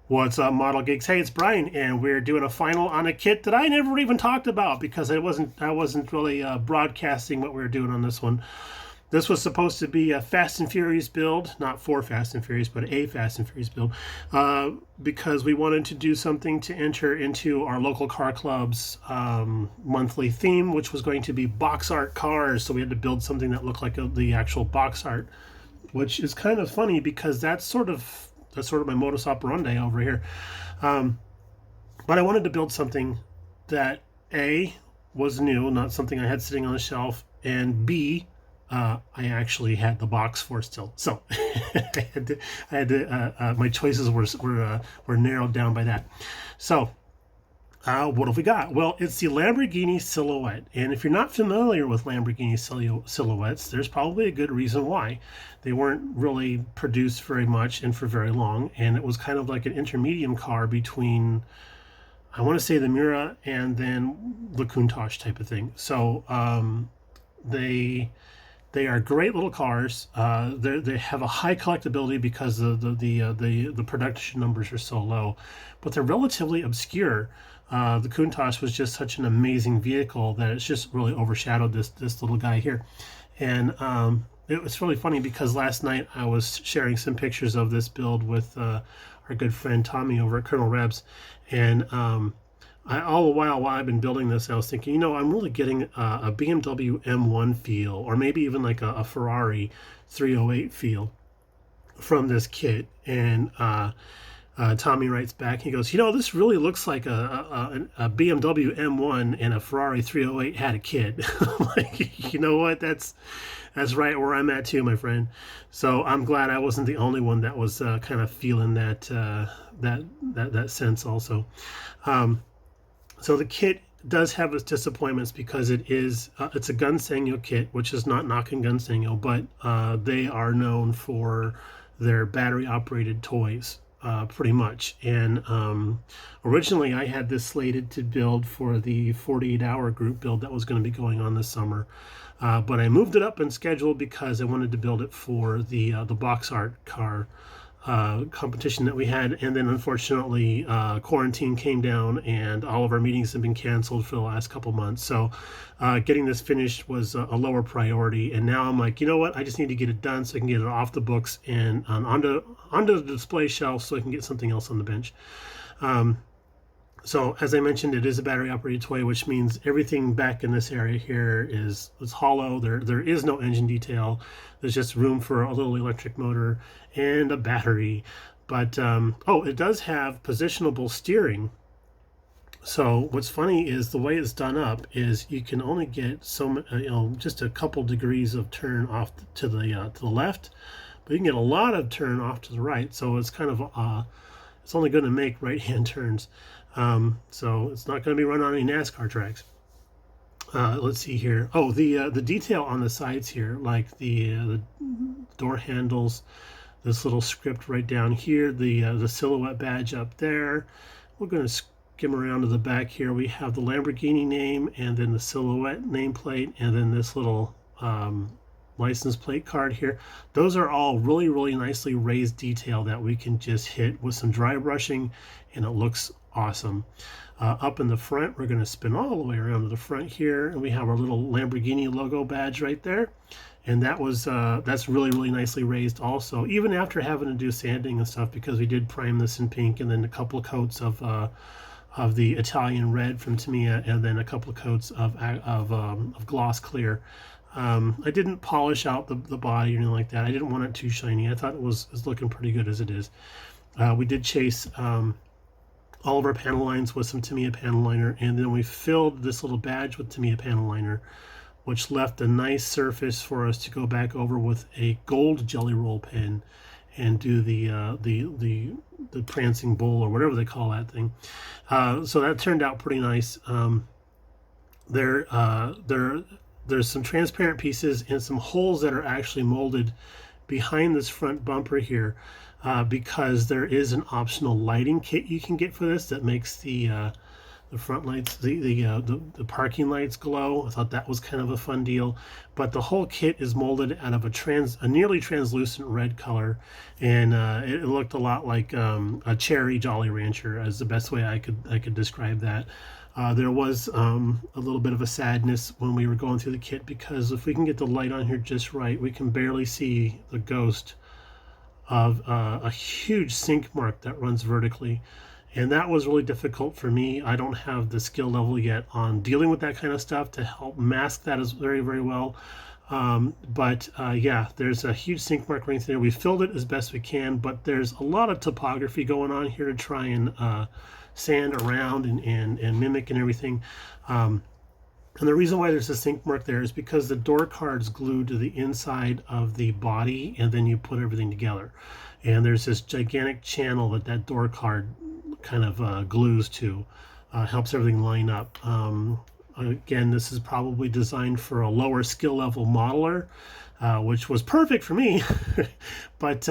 What's up, Model Geeks? Hey, it's Brian, and we're doing a final on a kit that I never even talked about because I wasn't really broadcasting what we were doing on this one. This was supposed to be a Fast and Furious build, not for Fast and Furious, but a Fast and Furious build, because we wanted to do something to enter into our local car club's monthly theme, which was going to be box art cars. So we had to build something that looked like the actual box art, which is kind of funny because that's sort of my modus operandi over here. Um, but I wanted to build something that A was new, not something I had sitting on the shelf, and B I actually had the box for still. So my choices were narrowed down by that. So what have we got? Well, it's the Lamborghini Silhouette. And if you're not familiar with Lamborghini Silhouettes, there's probably a good reason why. They weren't really produced very much and for very long. And it was kind of like an intermediate car between, I want to say, the Miura and then the Countach type of thing. So they they are great little cars. They have a high collectability because the production numbers are so low, but they're relatively obscure. The Countach was just such an amazing vehicle that it's just really overshadowed this little guy here, and it was really funny because last night I was sharing some pictures of this build with our good friend Tommy over at Colonel Rebs, and all the while I've been building this, I was thinking, I'm really getting a BMW M1 feel, or maybe even like a Ferrari 308 feel from this kit. And Tommy writes back, he goes, this really looks like a BMW M1 and a Ferrari 308 had a kid. I'm like, you know what? That's right where I'm at too, my friend. So I'm glad I wasn't the only one that was kind of feeling that sense also. So the kit does have its disappointments because it's a Gunze kit, which is not knocking Gunze, but they are known for their battery operated toys, pretty much. And originally I had this slated to build for the 48-hour group build that was going to be going on this summer. But I moved it up in schedule because I wanted to build it for the box art car competition that we had, and then unfortunately quarantine came down and all of our meetings have been canceled for the last couple months. So getting this finished was a lower priority, and now I'm like, you know what, I just need to get it done so I can get it off the books and onto the display shelf so I can get something else on the bench. So as I mentioned, it is a battery operated toy, which means everything back in this area here is hollow. There is no engine detail. There's just room for a little electric motor and a battery. But it does have positionable steering. So what's funny is the way it's done up is you can only get just a couple degrees of turn off to the left, but you can get a lot of turn off to the right. So it's kind of it's only going to make right-hand turns. So it's not going to be run on any NASCAR tracks. Let's see here. Oh, the detail on the sides here, like the door handles, this little script right down here, the silhouette badge up there. We're going to skim around to the back here. We have the Lamborghini name, and then the silhouette nameplate, and then this little license plate card here. Those are all really, really nicely raised detail that we can just hit with some dry brushing, and it looks awesome. Up in the front, we're going to spin all the way around to the front here, and we have our little Lamborghini logo badge right there, and that's really, really nicely raised also, even after having to do sanding and stuff, because we did prime this in pink and then a couple of coats of the Italian red from Tamiya, and then a couple of coats of gloss clear. I didn't polish out the body or anything like that. I didn't want it too shiny. I thought it was looking pretty good as it is. We did chase all of our panel lines with some Tamiya panel liner, and then we filled this little badge with Tamiya panel liner, which left a nice surface for us to go back over with a gold jelly roll pen and do the prancing bull or whatever they call that thing. So that turned out pretty nice. There's some transparent pieces and some holes that are actually molded behind this front bumper here, because there is an optional lighting kit you can get for this that makes the The front lights, the parking lights glow. I thought that was kind of a fun deal. But the whole kit is molded out of a nearly translucent red color, and it looked a lot like a cherry Jolly Rancher, as the best way I could describe that. There was a little bit of a sadness when we were going through the kit, because if we can get the light on here just right, we can barely see the ghost of a huge sink mark that runs vertically. And that was really difficult for me. I don't have the skill level yet on dealing with that kind of stuff to help mask that as very, very well. But yeah, there's a huge sink mark right there. We filled it as best we can, but there's a lot of topography going on here to try and sand around and mimic and everything. And the reason why there's a sink mark there is because the door card's glued to the inside of the body, and then you put everything together. And there's this gigantic channel that door card kind of glues to, helps everything line up. Again, this is probably designed for a lower skill level modeler, which was perfect for me. But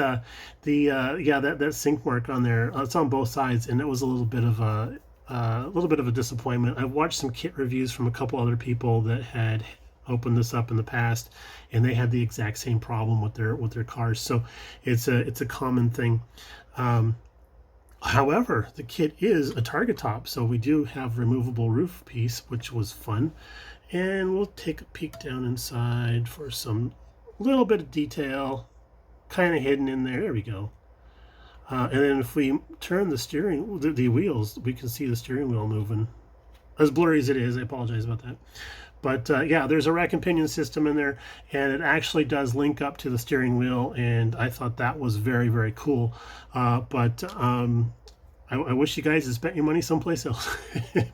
yeah, that sink mark on there, it's on both sides, and it was a little bit of a disappointment. I've watched some kit reviews from a couple other people that had opened this up in the past, and they had the exact same problem with their cars. So it's a common thing. However, the kit is a target top, so we do have removable roof piece, which was fun. And we'll take a peek down inside for some little bit of detail, kind of hidden in there. There we go. And then if we turn the wheels, we can see the steering wheel moving. As blurry as it is, I apologize about that. But yeah, there's a rack and pinion system in there, and it actually does link up to the steering wheel, and I thought that was very, very cool. But I wish you guys had spent your money someplace else.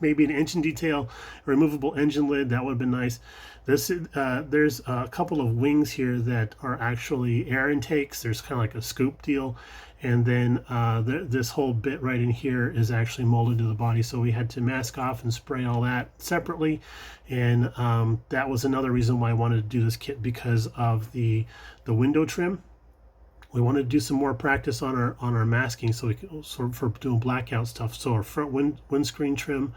Maybe an engine detail, a removable engine lid, that would have been nice. There's a couple of wings here that are actually air intakes. There's kind of like a scoop deal. And then this whole bit right in here is actually molded to the body. So we had to mask off and spray all that separately. And that was another reason why I wanted to do this kit, because of the window trim. We wanted to do some more practice on our masking, so we could, for doing blackout stuff. So our front windscreen trim,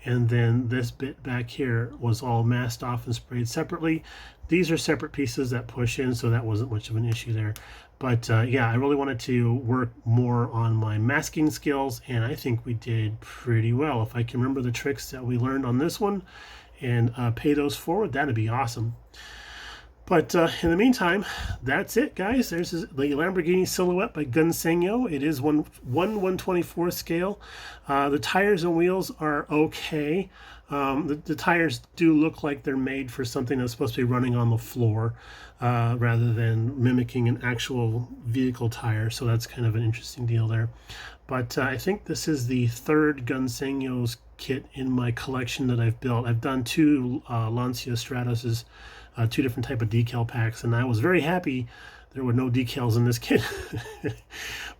and then this bit back here was all masked off and sprayed separately. These are separate pieces that push in, so that wasn't much of an issue there. But yeah, I really wanted to work more on my masking skills, and I think we did pretty well. If I can remember the tricks that we learned on this one and pay those forward, that'd be awesome. But in the meantime, that's it, guys. There's the Lamborghini Silhouette by Gunze. It is 1/124 scale. The tires and wheels are okay. The tires do look like they're made for something that's supposed to be running on the floor, rather than mimicking an actual vehicle tire. So that's kind of an interesting deal there. But I think this is the third Gunze kit in my collection that I've built. I've done two Lancia Stratoses, two different type of decal packs, and I was very happy there were no decals in this kit.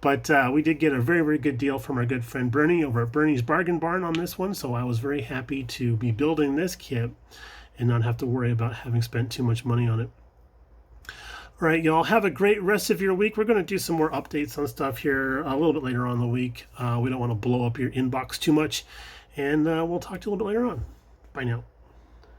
But we did get a very, very good deal from our good friend Bernie over at Bernie's Bargain Barn on this one, so I was very happy to be building this kit and not have to worry about having spent too much money on it. All right, y'all, have a great rest of your week. We're going to do some more updates on stuff here a little bit later on in the week. We don't want to blow up your inbox too much, and we'll talk to you a little bit later on. Bye now.